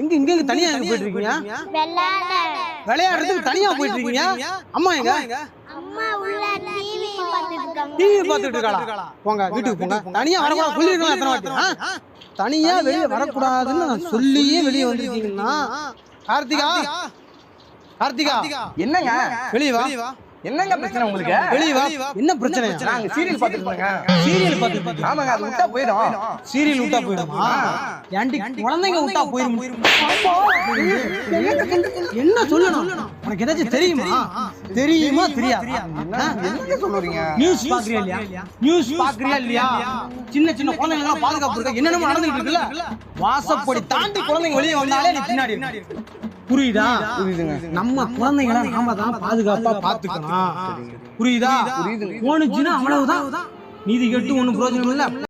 எங்க இங்க தனியா போயிட்டு இருக்கீங்க? விளையாடுறதுக்கு தனியா போயிட்டு இருக்கீங்க? அம்மா எங்க? டிவி பார்த்துட்டு இருக்காளா? போங்க வீட்டுக்கு போங்க. தனியா வரக்கூடாது சொல்லிருக்கோம் எத்தனை வாட்டி? தனியா வெளியே வரக்கூடாதுன்னு சொல்லியே வெளியே வந்திருக்கீங்கன்னா கார்த்திகா என்னங்க வெளியே வா. என்னங்க பிரச்சனை உங்களுக்கு? வெளியே வா. என்ன பிரச்சனை? நாங்க சீரியல் பார்த்துட்டு இருக்கோங்க. சீரியல் பார்த்துட்டு ஆமாங்க, அது விட்டா போயிடும். சீரியல் விட்டா போயிடுமா? ஏன்டி குழந்தைங்க விட்டா போயிடும். என்ன சொல்லணும்? உனக்கு ஏதாச்சும் தெரியுமா? தெரியாது? என்ன சொல்றீங்க? நியூஸ் பாக்குறியா இல்லையா? நியூஸ் பாக்குறியா இல்லையா? சின்ன சின்ன குழந்தைங்க எல்லாம் பாதுகாப்பு இருக்கா? என்னென்ன நடந்துட்டு இருக்குல்ல? வாசப்படி தாண்டி குழந்தைங்க வெளியே வந்தாலே நீ பின்னாடி இருக்கு. புரியுதா? புரியுதுங்க. நம்ம குழந்தைகளை நாம தான் பாதுகாப்பா பாத்துக்கணும். புரியுதா? போனுச்சுன்னா அவ்வளவுதான். நீதி கேட்டு ஒண்ணும் பிரயோஜனம் இல்ல.